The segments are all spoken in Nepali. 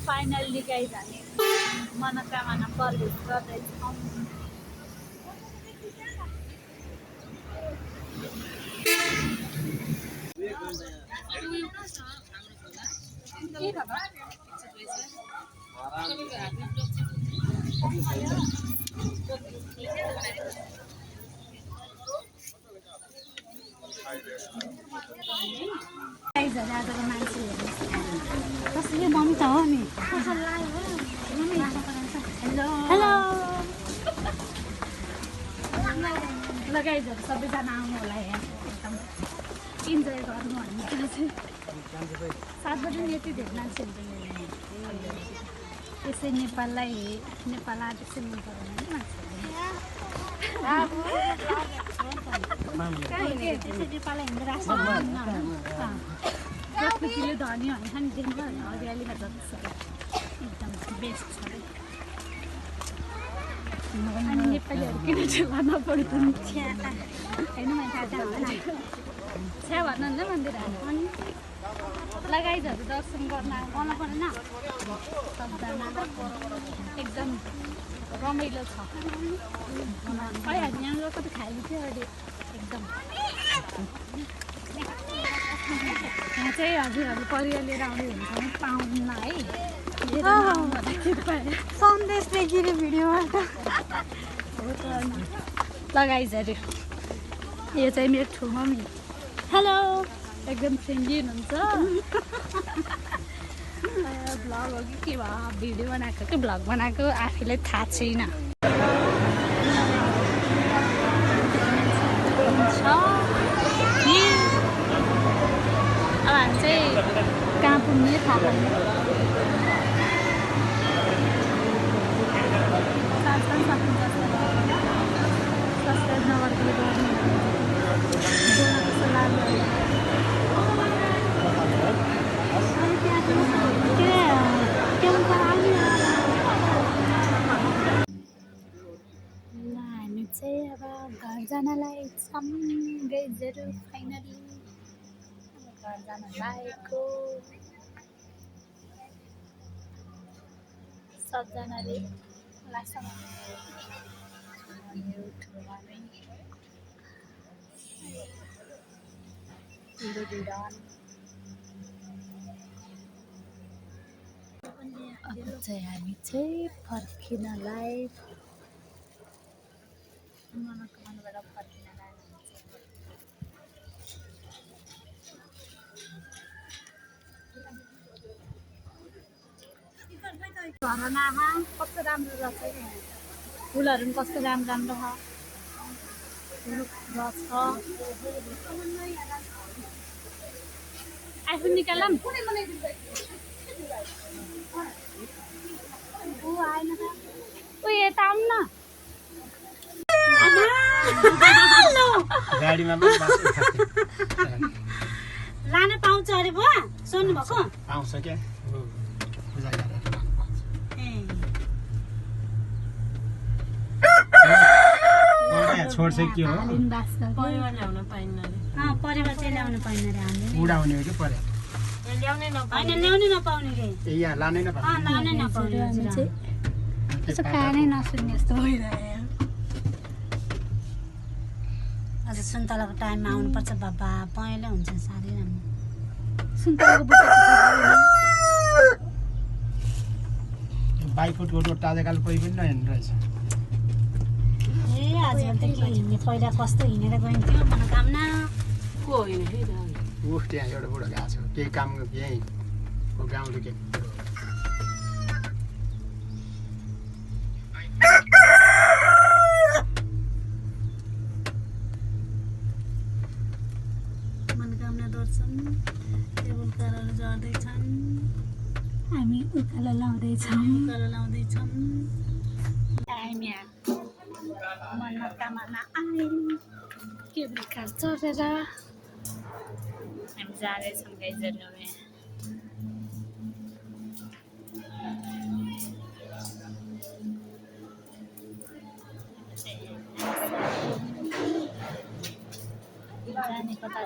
फाइनल्ली गाइज हामी मनोकामना प्रवेश गर्दैछौँ। आजको मान्छे कसैले मम्मी त हो नि। हेलो लगाइजहरू सबैजना आउनु होला यहाँ एकदम इन्जोय गर्नु भन्ने कुरा चाहिँ 7 बजी नि यति धेरै मान्छे हुँदैन। त्यसै नेपाललाई नेपाल आदेशै मन परेन नि मान्छेहरूले। त्यसै नेपाललाई हिँडेर राष्ट्र प्रकृतिले धनी भन्छ नि देख्नु हरियालीमा जति एकदम बेस्ट छ अरे। अनि नेपालीहरू किन ठेला नपढ्छ नि होइन मैले थाहा छ्या भन्नुहुन्छ मन्दिरहरू अनि लगाइजहरू दर्शन गर्न आउनु परेन सबजना एकदम रमाइलो छ। खै हामी यहाँ लोक त खाएको थियो अहिले एकदम यहाँ चाहिँ हजुरहरू परिवार लिएर आउने हुन्छ भने पाउन्न है सन्देश देखिने भिडियोबाट हो त लगाइजहरू। यो चाहिँ मेरो ठुलो मम्मी हेलो एकदम फ्रेन्डली हुनुहुन्छ। भ्लग हो कि के भयो भिडियो बनाएको कि भ्लग बनाएको आफैलाई थाहा छैन। अब हामी चाहिँ कहाँ पुग्ने थाहा छैन। सब्सक्राइब नगरेको हामी चाहिँ अब घर जानलाई छौँ गाइजहरू फाइनली घर जान लागेको। सबजनाले लाग्छ अब चाहिँ हामी चाहिँ फर्किनलाई मनोकामनाबाट फर्किनलाई झरना कस्तो राम्रो रहेछ कि फुलहरू पनि कस्तो राम्रो राम्रो छ। आइफोन निकालौँ आएन त ऊ यता आउनु न गाडीमा लान पाउँछ अरे बुवा सुन्नु भएको पाउँछ क्या छोड चाहिँ के हो परिवार ल्याउन पाइन्न अरे परिवार चाहिँ ल्याउन पाइन्न अरे हामीले उडाउने हो कि परे ल्याउनै नपाउने रे यहाँ लानै नपाउने त्यसो कानै नसुन्ने जस्तो भइरह्यो। अझ सुन्तलाको टाइममा आउनुपर्छ बाबा पहेँलो हुन्छ साह्रै राम्रो सुन्तलाको बुट्टा बाइकको रोड ताजाकाल कोही पनि नहिँड्नु रहेछ। आजकल त के हिँड्ने पहिला कस्तो हिँडेर गइन्थ्यो मनोकामना को होइन त्यहाँ एउटा बुढो गएको छ केही काम यहीँ गाउँले के मनोकामना दर्शन टेबल कारहरू झर्दैछन् हामी उकालो लाउँदैछौँ हामी मनोकामना आयौँ केबल कार चढेर हामी जाँदैछौँ गाइजहरू। जाने कता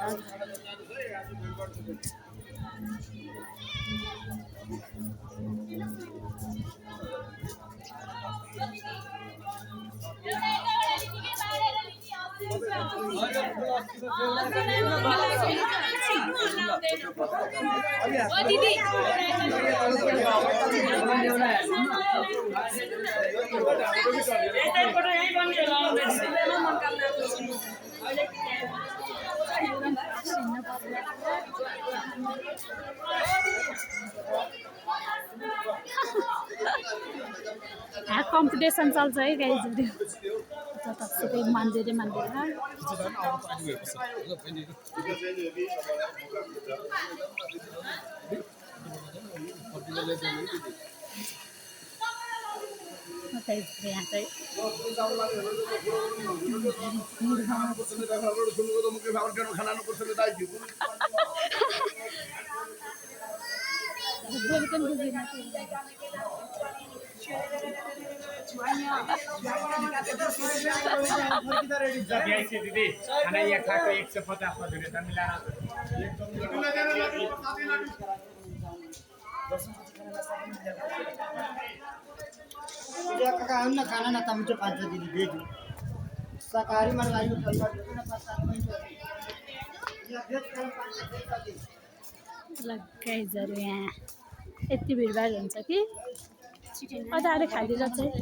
यहाँ कम्पिटिसन चल्छ है गाइजहरू जतासुकै मन्दिरै मन्दिरमा यहाँ चाहिँ दिदी खाना यहाँ खाएको 150 रुपियाँ मिलाएर काका आउनु न खाना न टमाटर पाँच दिदी भेज शाकाहारी मलाई गाइजहरू यहाँ यति भिडभाड हुन्छ कि अझ खाइदिएर चाहिँ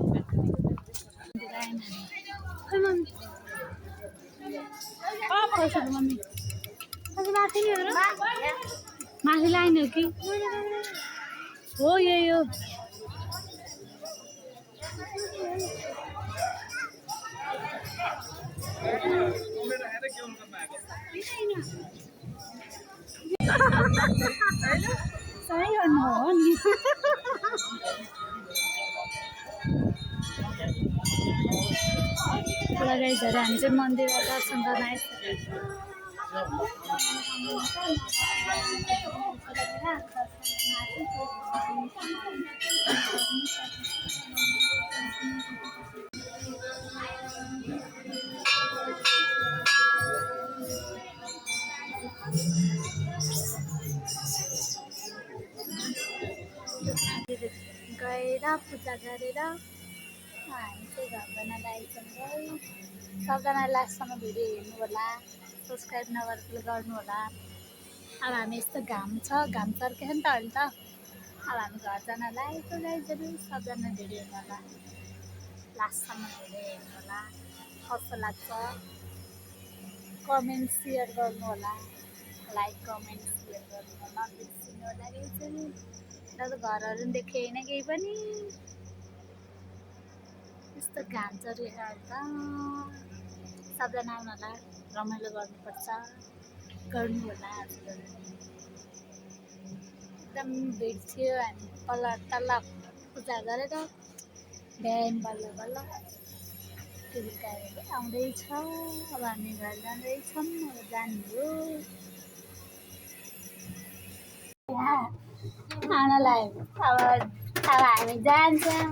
मम्मी माथि लाइन हो कि हो यो सही गर्नु हो नि गाइजहरू हामी चाहिँ मन्दिरमा दर्शन गर्न गएर पूजा गरेर हामी चाहिँ घर बनाएर आइसक्यौँ है सबजना लास्टसम्म भिडियो हेर्नु होला सब्सक्राइब नगरेकोले गर्नु होला अब हामी यस्तो घाम छ घाम चर्केछ नि त अहिले त अब हामी घर जान लागेको गाइजहरू सबजना भिडियो हेर्नु होला लास्टसम्म भिडियो हेर्नु होला कस्तो लाग्छ कमेन्ट सेयर गर्नु होला लाइक कमेन्ट सेयर गर्नु होला नबिर्सिनु होला गाइजहरू दाजु घरहरू पनि देखेन केही पनि यस्तो घाम चरिरहेको त सबजना आउनु होला रमाइलो गर्नुपर्छ गर्नु होला एकदम भिड थियो हामी तल्ल पूजा गरेर बिहान बल्ल बल्ल बेलुकाहरू आउँदैछ अब हामी घर जाँदैछौँ अब जानु हो आउनलाई अब हामी जान्छौँ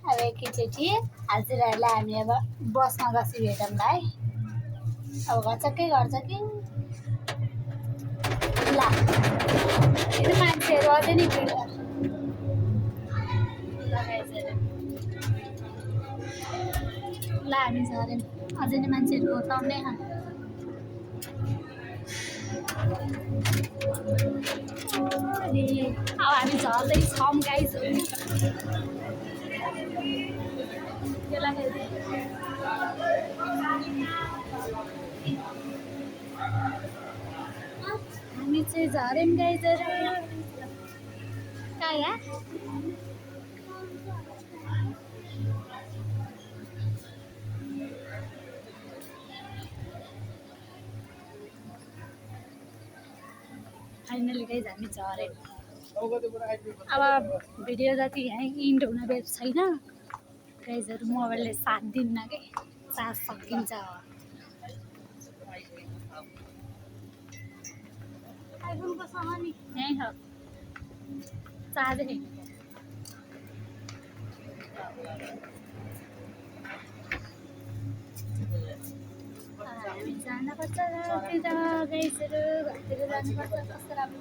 अब एकैचोटि हजुरहरूलाई हामी अब बसमा बसी भेटौँला है अब गर्छ कि ल फेरि मान्छेहरू अझै नै भिड ल हामी झऱ्यौँ अझै नै मान्छेहरू उताउँदै अब हामी झर्दैछौँ गाइजहरू हामी चाहिँ झऱ्यौँ गाइजहरू कहाँ फाइनली गाइज हामी झऱ्यौँ अब भिडियो जति यहाँ इन्ड हुन बेच छैन गाइजहरू मोबाइलले साथ दिन्न कि चार्ज सकिन्छ आइफोनको सँग नि यहीँ छ चार्जै हामी जानुपर्छ घरतिर गाइजहरू घरतिर जानुपर्छ कस्तो राम्रो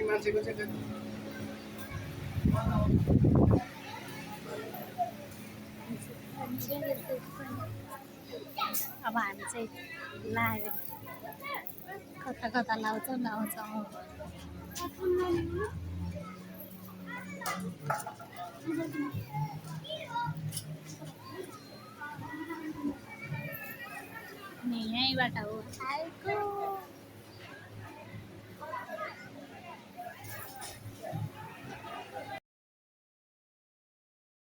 मान्छेको चाहिँ अब हामी चाहिँ लाग्यो कता कता लाउँछौँ अनि यहीँबाट हो आएको